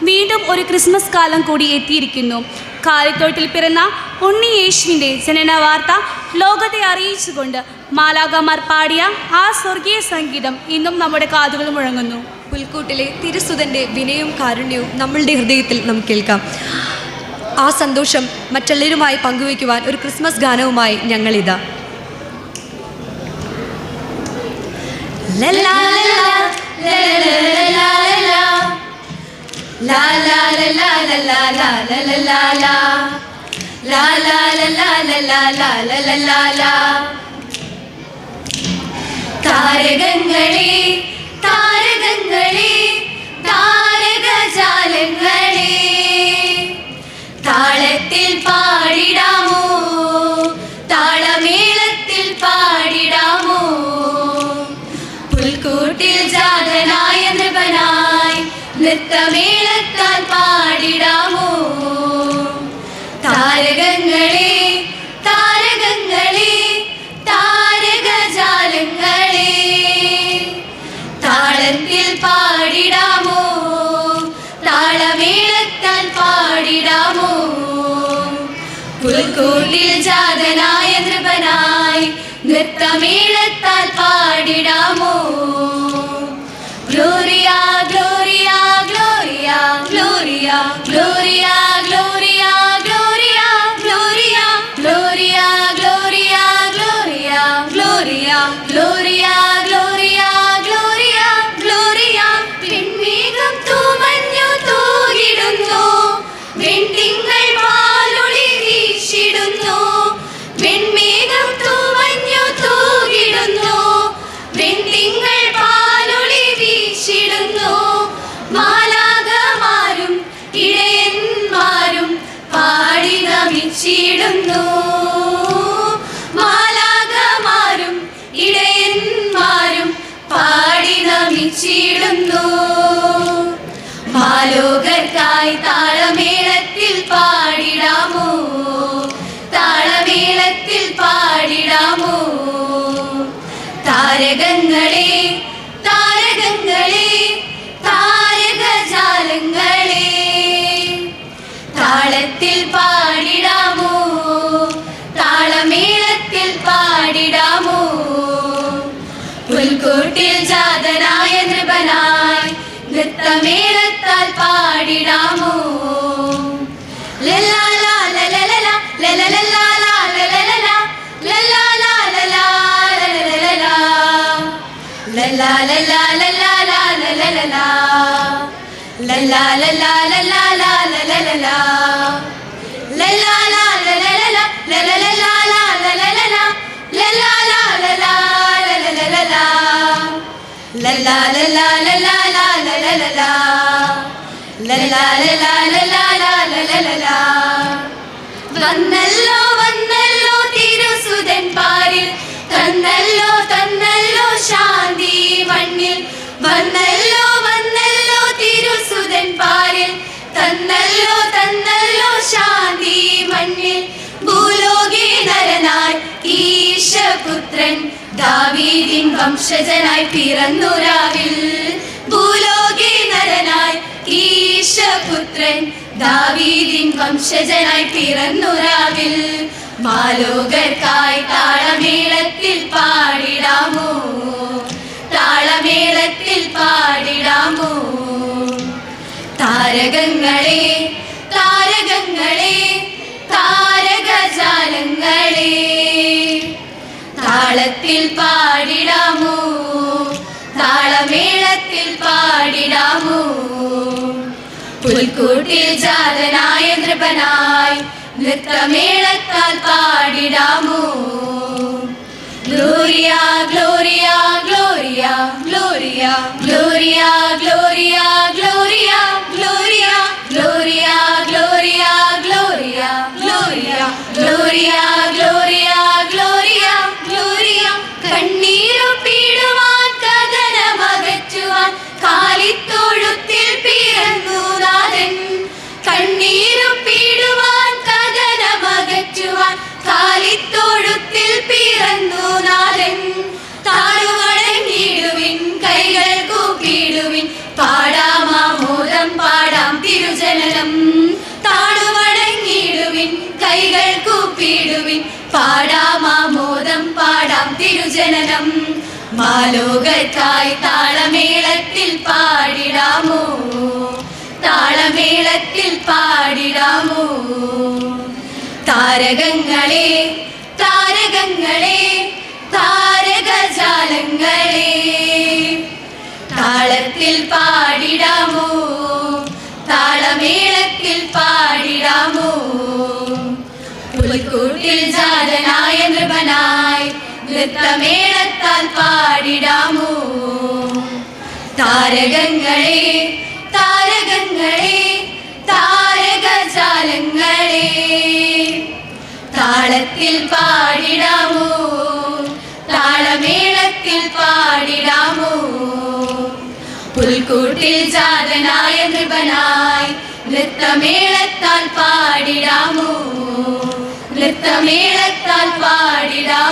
വീണ്ടും ഒരു ക്രിസ്മസ് കാലം കൂടി എത്തിയിരിക്കുന്നു. കാലിത്തൊഴുത്തിൽ പിറന്ന ഉണ്ണി യേശുവിൻ്റെ ജനന വാർത്ത ലോകത്തെ അറിയിച്ചുകൊണ്ട് മാലാഖമാർ പാടിയ ആ സ്വർഗീയ സംഗീതം ഇന്നും നമ്മുടെ കാതുകൾ മുഴങ്ങുന്നു. പുൽക്കൂട്ടിലെ തിരുസുതൻ്റെ വിനയവും കാരുണ്യവും നമ്മളുടെ ഹൃദയത്തിൽ നമുക്ക് കേൾക്കാം. ആ സന്തോഷം മറ്റെല്ലാവരുമായി പങ്കുവയ്ക്കുവാൻ ഒരു ക്രിസ്മസ് ഗാനവുമായി ഞങ്ങളിതാ. താരകങ്ങളെ താരകങ്ങളെ താരകജാലങ്ങളെ താളത്തിൽ പാടിടാമോ, താളമേളത്തിൽ പാടിടാമോ, പുൽക്കൂട്ടിൽ ജാതനായ നൃപനായി നൃത്തമേളത്താൽ പാടിടാമോ. താരകങ്ങളെ താരകങ്ങളെ താരകജാലങ്ങളെ താളത്തിൽ പാടിടാമോ, താളമേളത്താൽ പാടിടാമോ, പുൽക്കൂട്ടിൽ ജാതനായ നൃപനായി നൃത്തമേളത്താൽ പാടിടാമോ. Gloria Gloria Gloria Gloria Gloria Gloria Gloria Gloria Gloria Gloria Gloria Gloria Gloria Gloria Gloria Gloria. പിൻമേഘം തൂമഞ്ഞു തൂകിടുന്നു, വെൺതിങ്കൾ പാലൊളി വീശിടുന്നു, വെൺമേഘം തൂമഞ്ഞു തൂകിടുന്നു, വെൺതിങ്കൾ പാലൊളി വീശിടുന്നു. മാലാഖമാരും ഇടയന്മാരും പാടി നമിച്ചിടുന്നു, മാലാഖമാരും ഇടയന്മാരും പാടി നമിച്ചിടുന്നു. മാലോകർക്കായി താളമേളത്തിൽ പാടിടാമോ, താളമേളത്തിൽ പാടിടാമോ. താരകങ്ങളെ താരകങ്ങളെ താരകജാലങ്ങളെ താളത്തിൽ പാടിടാമോ, താളമേളത്തിൽ പാടിടാമോ, പുൽക്കൂട്ടിൽ ജാതനായ നൃപനായി നൃത്തമേളത്താൽ പാടിടാമോ. ലലാലാ ലലലലാ ലലലലാ ലലലലാ ലലാലാ ലലാ ലലലലാ ലലാലലാ ലലാലാ ലലലലാ ലലാലലാ ലലാലാ ലലലലാ ലലാലാ ലലലലാ ലലലലാ ലലലലാ ലലാലാ ലലാ ലലലലാ ലലാലലാ ലലാലാ ലലലലാ ലലാലലാ ലലാലാ ലലലലാ. വന്നല്ലോ വന്നല്ലോ തിരുസുതൻ പാരിൽ, തന്നല്ലോ തന്നല്ലോ ശാന്തി മണ്ണിൽ. വന്നല്ലോ വന്നല്ലോ തിരുസുതൻ പാരിൽ, തന്നല്ലോ തന്നല്ലോ ശാന്തി മണ്ണിൽ. ഭൂലോകേ നരനായി ഈശപുത്രൻ ദാവീദിൻ വംശജനായി പിറന്നു രാവിൽ. ഭൂലോകേ നരനായി ഈശപുത്രൻ ദാവീദിൻ വംശജനായി പിറന്നു രാവിൽ. മാലോകർക്കായി താളമേളത്തിൽ പാടിടാമോ, താളമേളത്തിൽ പാടിടാമോ. താരകങ്ങളെ താരകങ്ങളെ താരകജാലങ്ങളെ താളത്തിൽ പാടിടാമോ, താളമേളത്തിൽ പാടിടാമോ, പുൽക്കൂട്ടിൽ ജാതനായ നൃപനായി നൃത്തമേളത്താൽ പാടിടാമോ. Gloria Gloria Gloria Gloria Gloria Gloria Gloria Gloria Gloria Gloria Gloria Gloria Gloria Gloria Gloria Gloria. കണ്ണീരൊപ്പിടുവാൻ കഥനമകറ്റുവാൻ കാലിത്തൊഴുത്തിൽ പിറന്നു നാഥൻ. കണ്ണീരൊപ്പിടുവാൻ കഥനമകറ്റുവാൻ കാലിത്തൊഴുത്തിൽ പിറന്നു നാഥൻ. താഴുവണങ്ങിടുവിൻ കൈകൾ കൂപ്പിടുവിൻ പാടാമാമോദം പാ പാടിടുവിൻ പാടാമാമോദം പാടാം തിരുജനനം മാലോകർക്കായി താളമേളത്തിൽ പാടിടാമോ താളമേളത്തിൽ പാടിടാമോ താരകങ്ങളെ താരകങ്ങളെ താരകജാലങ്ങളെ താളത്തിൽ പാടിടാമോ താളമേളത്തിൽ പാടിടാമോ പുൽക്കൂട്ടിൽ ജാതനായ നൃപനായി നൃത്തമേളത്താൽ പാടിടാമോ താരകങ്ങളെ താരകങ്ങളെ താരകജാലങ്ങളെ താളത്തിൽ പാടിടാമോ താളമേളത്തിൽ പാടിടാമോ പുൽക്കൂട്ടിൽ ജാതനായ നൃപനായി നൃത്തമേളത്താൽ പാടിടാമോ നൃത്തമേളത്താൽ പാടിടാമോ